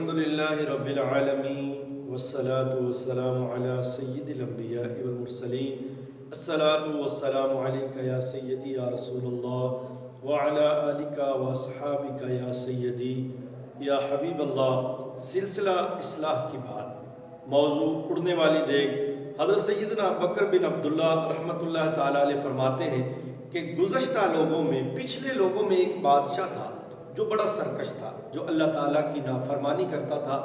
الحمد لله رب العالمين والصلاة والسلام على سيد الأنبياء والمرسلين الصلاة والسلام عليك يا سيدي يا رسول الله وعلى آلك وأصحابك يا سيدي یا حبیب اللہ۔ سلسلہ اصلاح کی بات، موضوع اڑنے والی دیگ۔ حضرت سیدنا بکر بن عبداللہ رحمۃ اللہ تعالی علیہ فرماتے ہیں کہ گزشتہ لوگوں میں، پچھلے لوگوں میں ایک بادشاہ تھا جو بڑا سرکش تھا، جو اللہ تعالیٰ کی نافرمانی کرتا تھا،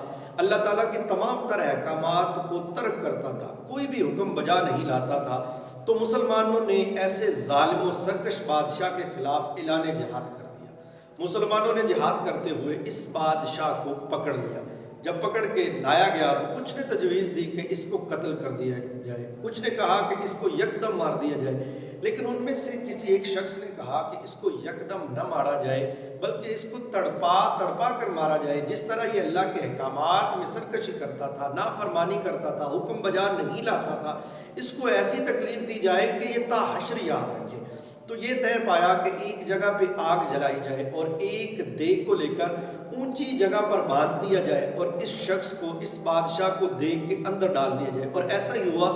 اللہ تعالیٰ کے تمام تر احکامات کو ترک کرتا تھا، کوئی بھی حکم بجا نہیں لاتا تھا۔ تو مسلمانوں نے ایسے ظالم و سرکش بادشاہ کے خلاف اعلان جہاد کر دیا۔ مسلمانوں نے جہاد کرتے ہوئے اس بادشاہ کو پکڑ لیا۔ جب پکڑ کے لایا گیا تو کچھ نے تجویز دی کہ اس کو قتل کر دیا جائے، کچھ نے کہا کہ اس کو یکدم مار دیا جائے، لیکن ان میں سے کسی ایک شخص نے کہا کہ اس کو یکدم نہ مارا جائے بلکہ اس کو تڑپا کر مارا جائے۔ جس طرح یہ اللہ کے احکامات میں سرکشی کرتا تھا، نافرمانی کرتا تھا، حکم بجا نہیں لاتا تھا، اس کو ایسی تکلیف دی جائے کہ یہ تا حشر یاد رکھے۔ تو یہ طے پایا کہ ایک جگہ پہ آگ جلائی جائے اور ایک دیگ کو لے کر اونچی جگہ پر باندھ دیا جائے اور اس شخص کو، اس بادشاہ کو دیگ کے اندر ڈال دیا جائے۔ اور ایسا ہی ہوا،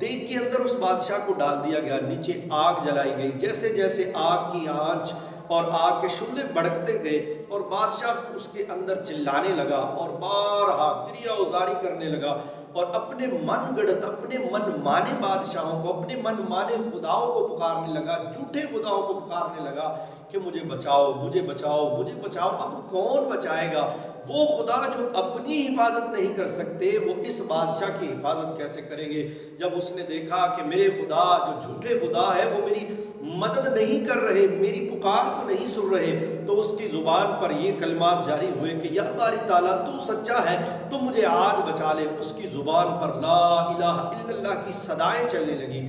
دیگ کے اندر اس بادشاہ کو ڈال دیا گیا، نیچے آگ جلائی گئی۔ جیسے جیسے آگ کی آنچ اور آگ کے شعلے بڑھتے گئے اور بادشاہ اس کے اندر چلانے لگا اور بارہا کریا ازاری کرنے لگا اور اپنے من گڑت، اپنے من مانے بادشاہوں کو، اپنے من مانے خداؤں کو پکارنے لگا، جھوٹے خداؤں کو پکارنے لگا کہ مجھے بچاؤ، مجھے بچاؤ، مجھے بچاؤ۔ اب کون بچائے گا؟ وہ خدا جو اپنی حفاظت نہیں کر سکتے، وہ اس بادشاہ کی حفاظت کیسے کریں گے؟ جب اس نے دیکھا کہ میرے خدا جو جھوٹے خدا ہے وہ میری مدد نہیں کر رہے، میری پکار کو نہیں سن رہے، تو اس کی زبان پر یہ کلمات جاری ہوئے کہ یا باری تعالیٰ تو سچا ہے، تو مجھے آج بچا لے۔ اس کی زبان پر لا الہ الا اللہ کی صدائیں چلنے لگی،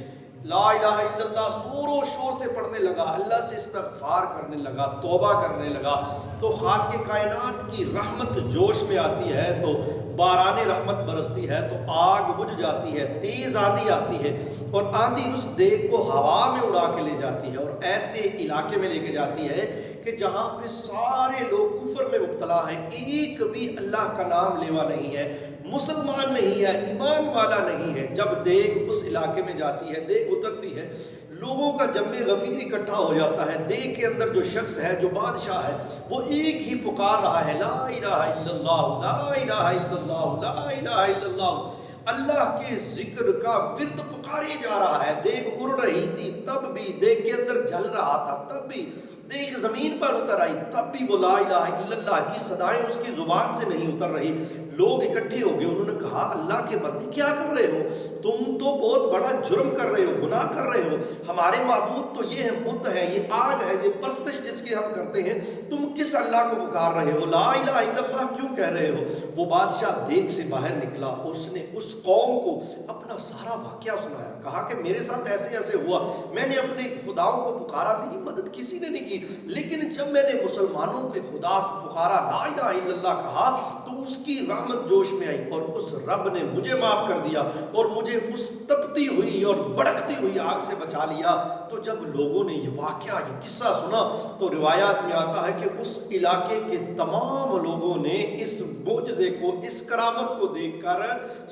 لا الہ الا اللہ زور و شور سے پڑھنے لگا، اللہ سے استغفار کرنے لگا، توبہ کرنے لگا۔ تو خالق کائنات کی رحمت جوش میں آتی ہے تو باران رحمت برستی ہے، تو آگ بجھ جاتی ہے، تیز آندھی آتی ہے اور آندھی اس دیگ کو ہوا میں اڑا کے لے جاتی ہے اور ایسے علاقے میں لے کے جاتی ہے کہ جہاں پہ سارے لوگ کفر میں مبتلا ہیں، ایک بھی اللہ کا نام لیوا نہیں ہے، مسلمان نہیں ہے، ایمان والا نہیں ہے۔ جب دیگ اس علاقے میں جاتی ہے، دیگ اترتی ہے، لوگوں کا جمع غفیر اکٹھا ہو جاتا ہے۔ دیگ کے اندر جو شخص ہے، جو بادشاہ ہے، وہ ایک ہی پکار رہا ہے، لا الہ الا اللہ، لا الہ الا اللہ، لا الہ الا اللہ۔ اللہ کے ذکر کا ورد پکارے جا رہا ہے۔ دیگ اڑ رہی تھی تب بھی، دیگ کے اندر جل رہا تھا تب بھی، دیگ زمین پر اتر آئی تب بھی وہ لا الہ الا اللہ کی صدائیں اس کی زبان سے نہیں اتر رہی۔ لوگ اکٹھے ہو گئے، انہوں نے کہا اللہ کے بندے کیا کر رہے ہو؟ تم تو بہت بڑا جرم کر رہے ہو، گناہ کر رہے ہو، ہمارے معبود تو یہ ہے، بت ہے، یہ آگ ہے، یہ پرستش جس کی ہم کرتے ہیں، تم کس اللہ کو پکار رہے ہو؟ لا الہ الا اللہ کیوں کہہ رہے ہو؟ وہ بادشاہ دیگ سے باہر نکلا، اس نے اس قوم کو اپنا سارا واقعہ سنایا، کہا کہ میرے ساتھ ایسے ایسے ہوا، میں نے اپنے خداؤں کو پکارا، میری مدد کسی نے نہیں کی، لیکن جب میں نے مسلمانوں کے خدا کو پکارا، لا الہ الا اللہ کہا، تو اس کی رحمت جوش میں آئی اور اس رب نے مجھے معاف کر دیا اور مجھے اس تپتی ہوئی اور بڑکتی ہوئی آگ سے بچا لیا۔ تو جب لوگوں نے یہ واقعہ، یہ قصہ سنا تو روایات میں آتا ہے کہ اس علاقے کے تمام لوگوں نے اس معجزے کو، اس کرامت کو دیکھ کر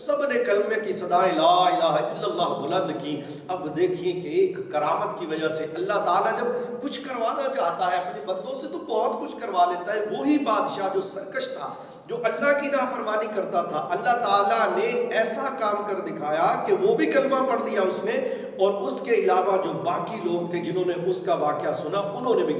سب نے کلمے کی صدائیں لا الہ الا اللہ بلند کی۔ اب دیکھیے کہ ایک کرامت کی وجہ سے اللہ تعالیٰ جب کچھ کروانا چاہتا ہے اپنے بندوں سے تو بہت کچھ کروا لیتا ہے۔ وہی بادشاہ جو سرکش تھا، جو اللہ کی نافرمانی کرتا تھا، اللہ تعالیٰ نے ایسا کام کر دکھایا کہ وہ بھی کلمہ پڑھ لیا اس نے، اور اس کے علاوہ جو باقی لوگ تھے جنہوں نے اس کا واقعہ سنا، انہوں نے بھی